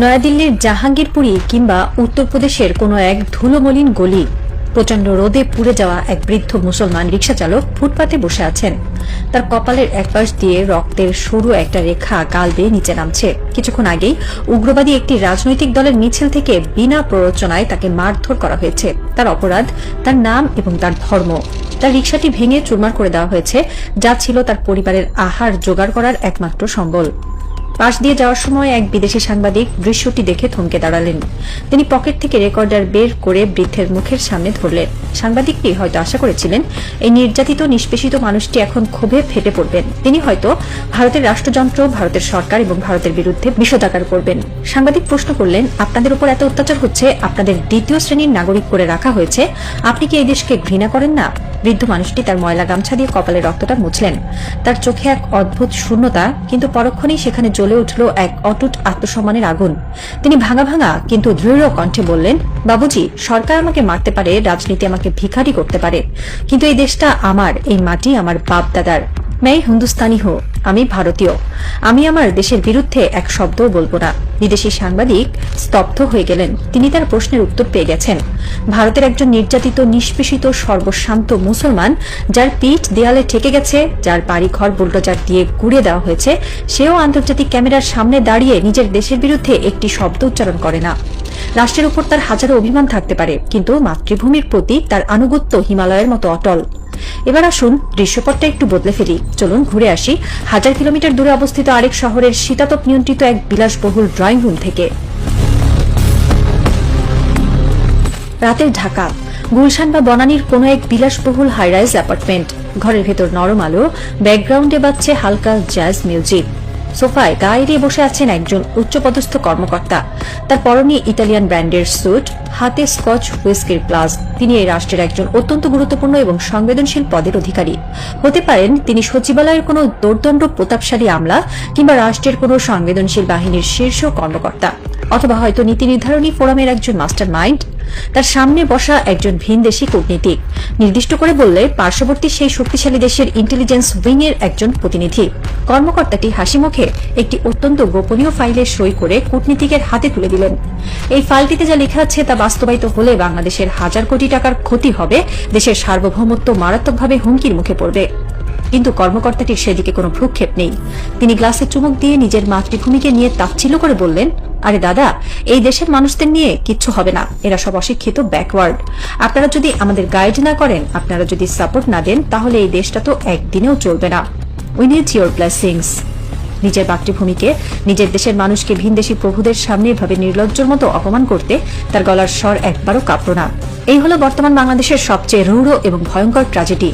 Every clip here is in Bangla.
নয়াদিল্লির জাহাঙ্গীরপুরী কিংবা উত্তরপ্রদেশের কোনো এক ধুলোমলিন গলি, প্রচণ্ড রোদে পুড়ে যাওয়া এক বৃদ্ধ মুসলমান রিকশা চালক ফুটপাতে বসে আছেন। তার কপালের একপাশ দিয়ে রক্তের সরু একটা রেখা গাল বেয়ে নিচে নামছে। কিছুক্ষণ আগেই উগ্রবাদী একটি রাজনৈতিক দলের মিছিল থেকে বিনা প্ররোচনায় তাকে মারধর করা হয়েছে। তার অপরাধ, তার নাম এবং তার ধর্ম। তার রিকশাটি ভেঙে চুরমার করে দেওয়া হয়েছে, যা ছিল তার পরিবারের আহার জোগাড় করার একমাত্র সম্বল। পাশ দিয়ে যাওয়ার সময় এক বিদেশি সাংবাদিক দৃশ্যটি দেখে থমকে দাঁড়ালেন। তিনি পকেট থেকে রেকর্ডার বের করে বৃদ্ধের মুখের সামনে ধরলেন। সাংবাদিকটি হয়তো আশা করেছিলেন এই নির্যাতিত নিষ্পেষিত মানুষটি এখন ক্ষোভে ফেটে পড়বেন। তিনি হয়তো ভারতের রাষ্ট্রযন্ত্র, ভারতের সরকার এবং ভারতের বিরুদ্ধে বিষোদাগার করবেন। সাংবাদিক প্রশ্ন করলেন, আপনাদের উপর এত অত্যাচার হচ্ছে, আপনাদের দ্বিতীয় শ্রেণীর নাগরিক করে রাখা হয়েছে, আপনি কি এই দেশকে ঘৃণা করেন না? বৃদ্ধ মানুষটি তার ময়লা গামছা দিয়ে কপালে রক্তটা মুছলেন। তার চোখে এক অদ্ভুত শূন্যতা, কিন্তু পরক্ষণেই সেখানে জ্বলে উঠল এক অটুট আত্মসম্মানের আগুন। তিনি ভাঙা ভাঙা কিন্তু দৃঢ় কণ্ঠে বললেন, বাবুজি, সরকার আমাকে মারতে পারে, রাজনীতি আমাকে ভিখারি করতে পারে, কিন্তু এই দেশটা আমার, এই মাটি আমার বাপ দাদার। मैं হিন্দুস্তানি হো, আমি ভারতীয়। আমি আমার দেশের বিরুদ্ধে এক শব্দও বলবো না। বিদেশি সাংবাদিক স্তব্ধ হয়ে গেলেন। তিনি তার প্রশ্নের উত্তর পেয়ে গেছেন। ভারতের একজন নির্যাতিত, নিষ্পেষিত, সর্বশান্ত মুসলমান, যার পিঠ দেয়ালে ঠেকে গেছে, যার বাড়ি ঘর বুলডোজার দিয়ে গুড়িয়ে দেওয়া হয়েছে, সেও আন্তর্জাতিক ক্যামেরার সামনে দাঁড়িয়ে নিজের দেশের বিরুদ্ধে একটি শব্দ উচ্চারণ করে না। রাষ্ট্রের উপর তার হাজারো অভিমান থাকতে পারে, কিন্তু মাতৃভূমির প্রতি তার আনুগত্য হিমালয়ের মতো অটল। এবার আসুন দৃশ্যপটটা একটু বদলে ফেলি। চলুন ঘুরে আসি 1000 কিলোমিটার দূরে অবস্থিত আরেক শহরের শীতাতপ নিয়ন্ত্রিত এক বিলাসবহুল ড্রয়িং রুম থেকে। রাতের ঢাকা, গুলশান বা বনানীর কোনো এক বিলাসবহুল হাইরাইজ অ্যাপার্টমেন্ট। ঘরের ভেতর নরম আলো, ব্যাকগ্রাউন্ডে বাজছে হালকা জ্যাজ মিউজিক। সোফায় গা এড়িয়ে বসে আছেন একজন উচ্চপদস্থ কর্মকর্তা। তার পরনে ইটালিয়ান ব্র্যান্ডের স্যুট, হাতে স্কচ হুইস্কির গ্লাস। তিনি এই রাষ্ট্রের একজন অত্যন্ত গুরুত্বপূর্ণ এবং সংবেদনশীল পদের অধিকারী। হতে পারেন তিনি সচিবালয়ের কোনো দোর্দণ্ড প্রতাপশালী আমলা, কিংবা রাষ্ট্রের কোনো সংবেদনশীল বাহিনীর শীর্ষ কর্মকর্তা, অথবা হয়তো নীতি নির্ধারণী ফোরামের একজন মাস্টার মাইন্ড। তার সামনে বসা একজন ভিনদেশী কূটনীতিক, নির্দিষ্ট করে বললে পার্শ্ববর্তী সেই শক্তিশালী দেশের ইন্টেলিজেন্স উইং এর একজন প্রতিনিধি। কর্মকর্তাটি হাসি মুখে একটি অত্যন্ত গোপনীয় ফাইলে সই করে কূটনীতিকের হাতে তুলে দিলেন। এই ফাইলটিতে যা লেখা আছে তা বাস্তবায়িত হলে বাংলাদেশের 1000 কোটি টাকার ক্ষতি হবে, দেশের সার্বভৌমত্ব মারাত্মকভাবে হুমকির মুখে পড়বে। কিন্তু কর্মকর্তাটির সেদিকে কোনো ভ্রুক্ষেপ নেই। তিনি গ্লাসে চুমুক দিয়ে নিজের মাতৃভূমিকে নিয়ে তাচ্ছিল্য করে বললেন, আরে দাদা, এই দেশের মানুষদের নিয়ে কিচ্ছু হবে না, এরা সব অশিক্ষিত, ব্যাকওয়ার্ড। আপনারা যদি আমাদের গাইড না করেন, আপনারা যদি সাপোর্ট না দেন, তাহলে এই দেশটা তো একদিনেও চলবে না। We need your blessings. নিজের মাতৃভূমিকে, নিজের দেশের মানুষকে ভিনদেশী প্রভুদের সামনে এভাবে নির্লজ্জের মতো অপমান করতে তার গলার স্বর একবারও কাঁপল না। এই হলো বর্তমান বাংলাদেশের সবচেয়ে রূঢ় এবং ভয়ঙ্কর ট্র্যাজেডি।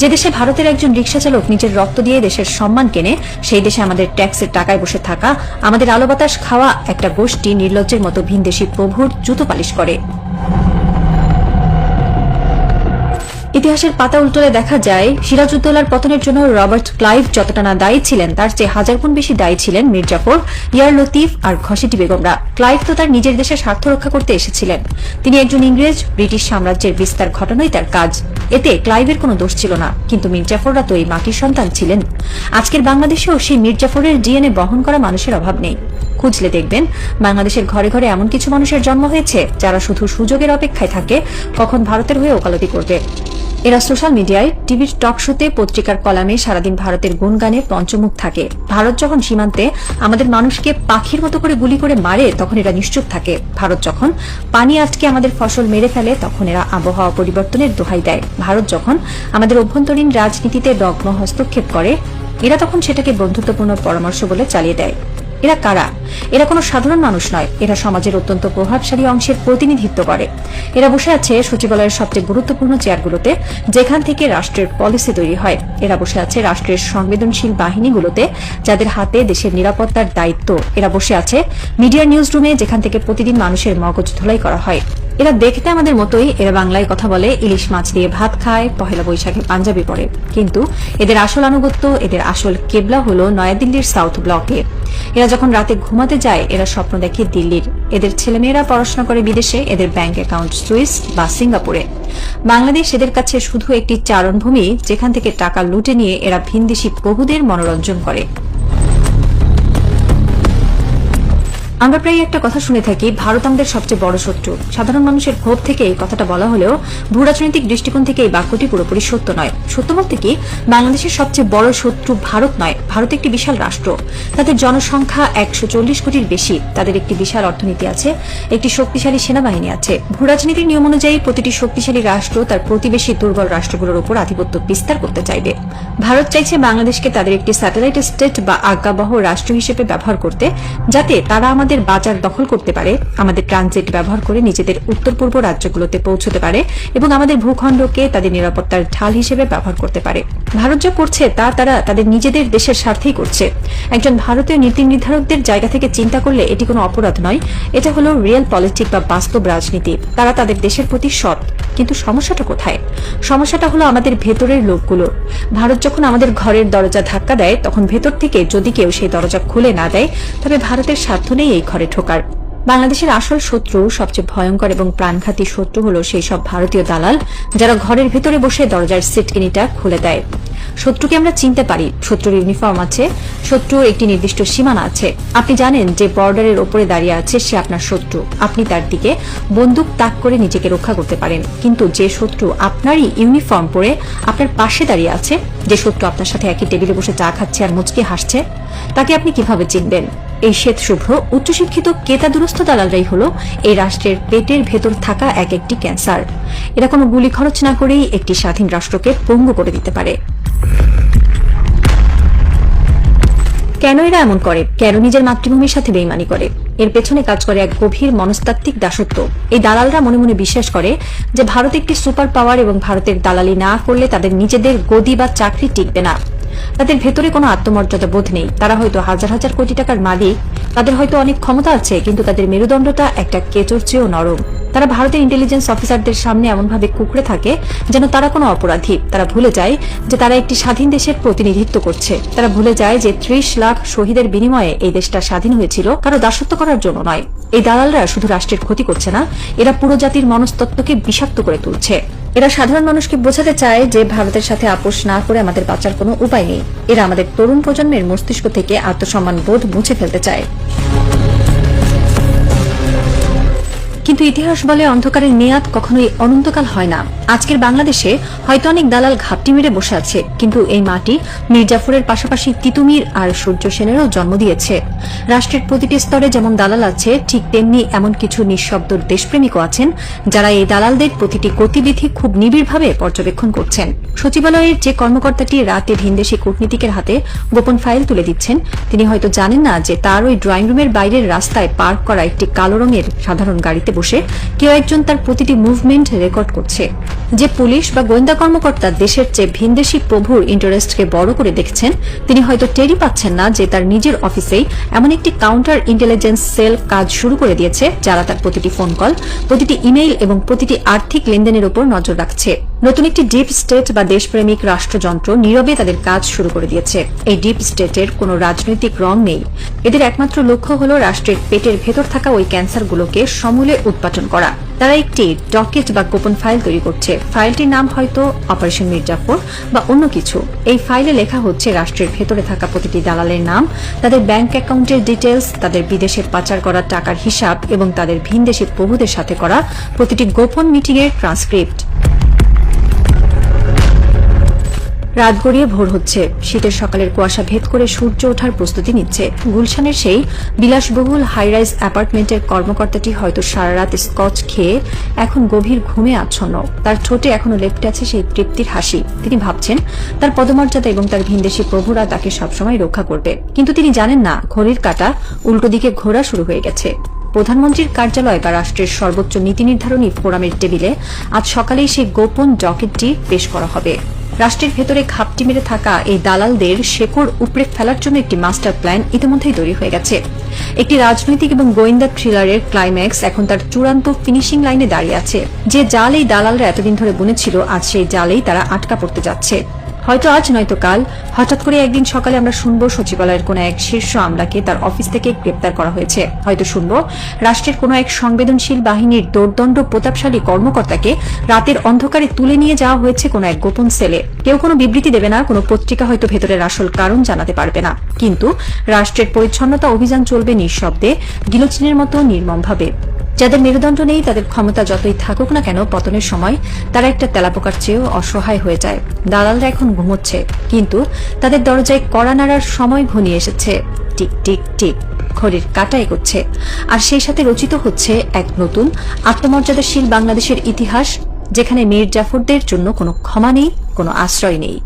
যে দেশে ভারতের একজন রিকশা চালক নিজের রক্ত দিয়ে দেশের সম্মান কেনে, সেই দেশে আমাদের ট্যাক্সের টাকায় বসে থাকা, আমাদের আলো বাতাস খাওয়া একটা গোষ্ঠী নির্লজ্জের মতো ভিনদেশী প্রভুর জুতো পালিশ করে। ইতিহাসের পাতা উল্টোলে দেখা যায়, সিরাজউদ্দৌলার পতনের জন্য রবার্ট ক্লাইভ যতটা না দায়ী ছিলেন, তার চেয়ে 1000 গুণ বেশি দায়ী ছিলেন মির্জাফর, ইয়ার লতিফ আর ঘসেটি বেগমরা। ক্লাইভ তো তার নিজের দেশের স্বার্থ রক্ষা করতে এসেছিলেন। তিনি একজন ইংরেজ, ব্রিটিশ সাম্রাজ্যের বিস্তার ঘটানোই তার কাজ। এতে ক্লাইভের কোনো দোষ ছিল না, কিন্তু মির্জাফররা তো এই মাটির সন্তান ছিলেন। আজকের বাংলাদেশেও সেই মির্জাফরের ডিএনএ বহন করা মানুষের অভাব নেই। খুঁজলে দেখবেন বাংলাদেশের ঘরে ঘরে এমন কিছু মানুষের জন্ম হয়েছে, যারা শুধু সুযোগের অপেক্ষায় থাকে কখন ভারতের হয়ে ওকালতি করবে। এরা সোশ্যাল মিডিয়ায়, টিভির টক শোতে, পত্রিকার কলামে সারাদিন ভারতের গুণগানে পঞ্চমুখ থাকে। ভারত যখন সীমান্তে আমাদের মানুষকে পাখির মতো করে গুলি করে মারে, তখন এরা নিশ্চুপ থাকে। ভারত যখন পানি আটকে আমাদের ফসল মেরে ফেলে, তখন এরা আবহাওয়া পরিবর্তনের দোহাই দেয়। ভারত যখন আমাদের অভ্যন্তরীণ রাজনীতিতে নগ্ন হস্তক্ষেপ করে, এরা তখন সেটাকে বন্ধুত্বপূর্ণ পরামর্শ বলে চালিয়ে দেয়। এরা কারা? এরা কোনো সাধারণ মানুষ নয়, এরা সমাজের অত্যন্ত প্রভাবশালী অংশের প্রতিনিধিত্ব করে। এরা বসে আছে সচিবালয়ের সবচেয়ে গুরুত্বপূর্ণ চেয়ারগুলোতে, যেখান থেকে রাষ্ট্রের পলিসি তৈরি হয়। এরা বসে আছে রাষ্ট্রের সংবেদনশীল বাহিনীগুলোতে, যাদের হাতে দেশের নিরাপত্তার দায়িত্ব। এরা বসে আছে মিডিয়ার নিউজ রুমে, যেখান থেকে প্রতিদিন মানুষের মগজ ধোলাই করা হয়। এরা দেখতে আমাদের মতোই, এরা বাংলায় কথা বলে, ইলিশ মাছ দিয়ে ভাত খায়, পহেলা বৈশাখে পাঞ্জাবি পরে। কিন্তু এদের আসল আনুগত্য, এদের আসল কেবলা হলো নয়াদিল্লির সাউথ ব্লকে। এরা যখন রাতে ঘুমাতে যায়, এরা স্বপ্ন দেখে দিল্লির। এদের ছেলেমেয়েরা পড়াশোনা করে বিদেশে, এদের ব্যাংক অ্যাকাউন্ট সুইস বা সিঙ্গাপুরে। বাংলাদেশ এদের কাছে শুধু একটি চারণভূমি, যেখান থেকে টাকা লুটে নিয়ে এরা ভিনদেশী প্রভুদের মনোরঞ্জন করে। আমরা প্রায় একটা কথা শুনে থাকি, ভারত আমাদের সবচেয়ে বড় শত্রু। সাধারণ মানুষের ক্ষোভ থেকে এই কথাটা বলা হলেও ভূরাজনৈতিক দৃষ্টিকোণ থেকে এই বাক্যটি পুরোপুরি সত্য নয়। সত্য বলতে কি, বাংলাদেশের সবচেয়ে বড় শত্রু ভারত নয়, ভারত একটি বিশাল রাষ্ট্র। তাদের জনসংখ্যা 140 কোটির বেশি, তাদের একটি বিশাল অর্থনীতি আছে, একটি শক্তিশালী সেনাবাহিনী আছে। ভূরাজনীতির নিয়ম অনুযায়ী প্রতিটি শক্তিশালী রাষ্ট্র তার প্রতিবেশী দুর্বল রাষ্ট্রগুলোর উপর আধিপত্য বিস্তার করতে চাইবে। ভারত চাইছে বাংলাদেশকে তাদের একটি স্যাটেলাইট স্টেট বা আজ্ঞাবহ রাষ্ট্র হিসেবে ব্যবহার করতে, যাতে তারা আমাদের বাজার দখল করতে পারে, আমাদের ট্রানজিট ব্যবহার করে নিজেদের উত্তর পূর্ব রাজ্যগুলোতে পৌঁছতে পারে এবং আমাদের ভূখণ্ডকে তাদের নিরাপত্তার ঢাল হিসেবে ব্যবহার করতে পারে। ভারত যা করছে তা তারা তাদের নিজেদের দেশের স্বার্থেই করছে। একজন ভারতীয় নীতি নির্ধারকদের জায়গা থেকে চিন্তা করলে এটি কোনো অপরাধ নয়, এটা হলো রিয়েল পলিটিক বা বাস্তব রাজনীতি। তারা তাদের দেশের প্রতি সৎ, কিন্তু সমস্যাটা কোথায়? সমস্যাটা হলো আমাদের ভেতরের লোকগুলো। ভারত যখন আমাদের ঘরের দরজা ধাক্কা দেয়, তখন ভেতর থেকে যদি কেউ সেই দরজা খুলে না দেয়, তবে ভারতের স্বার্থ নেই এই ঘরে ঢোকার। বাংলাদেশের আসল শত্রু, সবচেয়ে ভয়ঙ্কর এবং প্রাণঘাতী শত্রু হলো সেই সব ভারতীয় দালাল যারা ঘরের ভেতরে বসে দরজার সিটকিনিটা খুলে দেয়। শত্রুকে আমরা চিনতে পারি, শত্রুর ইউনিফর্ম আছে, শত্রুর একটি নির্দিষ্ট সীমানা আছে। আপনি জানেন যে বর্ডারের ওপরে দাঁড়িয়ে আছে সে আপনার শত্রু, আপনি তার দিকে বন্দুক তাক করে নিজেকে রক্ষা করতে পারেন। কিন্তু যে শত্রু আপনারই ইউনিফর্ম পরে আপনার পাশে দাঁড়িয়ে আছে, যে শত্রু আপনার সাথে একই টেবিলে বসে চা খাচ্ছে আর মুচকি হাসছে, তাকে আপনি কিভাবে চিনবেন? এই শ্বেত শুভ্র উচ্চশিক্ষিত কেতাদুরস্থ দালালরাই হলো এই রাষ্ট্রের পেটের ভেতর থাকা এক একটি ক্যান্সার। এরা কোনো গুলি খরচ না করেই একটি স্বাধীন রাষ্ট্রকে পঙ্গু করে দিতে পারে। কেন এরা এমন করে? কেন নিজের মাতৃভূমির সাথে বেইমানি করে? এর পেছনে কাজ করে এক গভীর মনস্তাত্ত্বিক দাসত্ব। এই দালালরা মনে মনে বিশ্বাস করে যে ভারত একটি সুপার পাওয়ার এবং ভারতের দালালি না করলে তাদের নিজেদের গদি বা চাকরি টিকবে না। তাদের ভেতরে কোনো আত্মমর্যাদা বোধ নেই। তারা হয়তো হাজার হাজার কোটি টাকার মালিক, তাদের হয়তো অনেক ক্ষমতা আছে, কিন্তু তাদের মেরুদণ্ডটা একটা কেঁচোর চেয়েও নরম। তারা ভারতের ইন্টেলিজেন্স অফিসারদের সামনে এমনভাবে কুঁকড়ে থাকে যেন তারা কোনো অপরাধী। তারা ভুলে যায় যে তারা একটি স্বাধীন দেশের প্রতিনিধিত্ব করছে। তারা ভুলে যায় যে 30 লাখ শহীদের বিনিময়ে এই দেশটা স্বাধীন হয়েছিল কারো দাসত্ব করার জন্য নয়। এই দালালরা শুধু রাষ্ট্রের ক্ষতি করছে না, এরা পুরো জাতির মনস্তত্ত্বকে বিষাক্ত করে তুলছে। এরা সাধারণ মানুষকে বোঝাতে চায় যে ভারতের সাথে আপোষ না করে আমাদের বাঁচার কোনো উপায় নেই। এরা আমাদের তরুণ প্রজন্মের মস্তিষ্ক থেকে আত্মসম্মান বোধ মুছে ফেলতে চায়। কিন্তু ইতিহাস বলে অন্ধকারের মেয়াদ কখনোই অনন্তকাল হয় না। আজকের বাংলাদেশে হয়তো অনেক দালাল ঘাপটি মেরে বসে আছে, কিন্তু এই মাটি মির্জাফরের পাশাপাশি তিতুমির আর সূর্য সেনেরও জন্ম দিয়েছে। রাষ্ট্রের প্রতিটি স্তরে যেমন দালাল আছে, ঠিক তেমনি এমন কিছু নিঃশব্দ দেশপ্রেমিকও আছেন যারা এই দালালদের প্রতিটি গতিবিধি খুব নিবিড়ভাবে পর্যবেক্ষণ করছেন। সচিবালয়ের যে কর্মকর্তাটি রাতে ভিনদেশী কূটনীতিকের হাতে গোপন ফাইল তুলে দিচ্ছেন, তিনি হয়তো জানেন না যে তার ওই ড্রয়িং রুমের বাইরের রাস্তায় পার্ক করা একটি কালো রঙের সাধারণ গাড়িতে বসে কেউ একজন তার প্রতিটি মুভমেন্ট রেকর্ড করছে। যে পুলিশ বা গোয়েন্দা কর্মকর্তা দেশের চেয়ে ভিনদেশী প্রভুর ইন্টারেস্টকে বড় করে দেখছেন, তিনি হয়তো টেরই পাচ্ছেন না যে তার নিজের অফিসেই এমন একটি কাউন্টার ইন্টেলিজেন্স সেল কাজ শুরু করে দিয়েছে, যারা তার প্রতিটি ফোন কল, প্রতিটি ইমেইল এবং প্রতিটি আর্থিক লেনদেনের উপর নজর রাখছে। নতুন একটি ডিপ স্টেট বা দেশপ্রেমিক রাষ্ট্রযন্ত্র নীরবে তাদের কাজ শুরু করে দিয়েছে। এই ডিপ স্টেটের কোনো রাজনৈতিক রং নেই। এদের একমাত্র লক্ষ্য হলো রাষ্ট্রের পেটের ভেতর থাকা ওই ক্যান্সারগুলোকে সমূলে উৎপাটন করা। তারা একটি ডকেট বা গোপন ফাইল তৈরি করছে। ফাইলটির নাম হয়তো অপারেশন মির্জাফর বা অন্য কিছু। এই ফাইলে লেখা হচ্ছে রাষ্ট্রের ভেতরে থাকা প্রতিটি দালালের নাম, তাদের ব্যাংক অ্যাকাউন্টের ডিটেলস, তাদের বিদেশে পাচার করা টাকার হিসাব এবং তাদের ভিনদেশী প্রভুদের সাথে করা প্রতিটি গোপন মিটিংয়ের ট্রান্সক্রিপ্ট। রাত গড়িয়ে ভোর হচ্ছে। শীতের সকালের কুয়াশা ভেদ করে সূর্য ওঠার প্রস্তুতি নিচ্ছে। গুলশানের সেই বিলাসবহুল হাইরাইজ অ্যাপার্টমেন্টের কর্মকর্তাটি হয়তো সারা রাত স্কচ খেয়ে এখন গভীর ঘুমে আচ্ছন্ন। তার ঠোঁটে এখনো লেপ্টে আছে সেই তৃপ্তির হাসি। তিনি ভাবছেন তার পদমর্যাদা এবং তার ভিনদেশী প্রভুরা তাকে সবসময় রক্ষা করবে, কিন্তু তিনি জানেন না ঘড়ির কাঁটা উল্টো দিকে ঘোরা শুরু হয়ে গেছে। প্রধানমন্ত্রীর কার্যালয় বা রাষ্ট্রের সর্বোচ্চ নীতি নির্ধারণী ফোরামের টেবিলে আজ সকালেই সেই গোপন ডকেটটি পেশ করা হবে। রাষ্ট্রের ভেতরে ঘাপটি মেরে থাকা এই দালালদের শেকড় উপড়ে ফেলার জন্য একটি মাস্টার প্ল্যান ইতিমধ্যেই তৈরি হয়ে গেছে। একটি রাজনৈতিক এবং গোয়েন্দা থ্রিলারের ক্লাইম্যাক্স এখন তার চূড়ান্ত ফিনিশিং লাইনে দাঁড়িয়ে আছে। যে জাল এই দালালরা এতদিন ধরে বুনেছিল, আজ সেই জালেই তারা আটকা পড়তে যাচ্ছে। হয়তো আজ নয়তো কাল হঠাৎ করে একদিন সকালে আমরা শুনবো সচিবালয়ের কোন এক শীর্ষ আমলাকে তার অফিস থেকে গ্রেপ্তার করা হয়েছে। হয়তো শুনবো রাষ্ট্রের কোন এক সংবেদনশীল বাহিনীর দোর্দণ্ড প্রতাপশালী কর্মকর্তাকে রাতের অন্ধকারে তুলে নিয়ে যাওয়া হয়েছে কোন এক গোপন সেলে। কেউ কোনো বিবৃতি দেবে না, কোনো পত্রিকা হয়তো ভেতরের আসল কারণ জানাতে পারবে না, কিন্তু রাষ্ট্রের পরিচ্ছন্নতা অভিযান চলবে নিঃশব্দে, গিলোচিনের মতো নির্মমভাবে। যাদের মেরুদণ্ড নেই তাদের ক্ষমতা যতই থাকুক না কেন, পতনের সময় তারা একটা তেলাপোকার চেয়েও অসহায় হয়ে যায়। দালালরা এখন ঘুমোচ্ছে, কিন্তু তাদের দরজায় কড়া নাড়ার সময় ঘনিয়ে এসেছে। টিক টিক টিক ঘড়ির কাঁটা এগোচ্ছে, আর সেই সাথে রচিত হচ্ছে এক নতুন আত্মমর্যাদাশীল বাংলাদেশের ইতিহাস, যেখানে মীর জাফরদের জন্য কোনো ক্ষমা নেই, কোনো আশ্রয় নেই।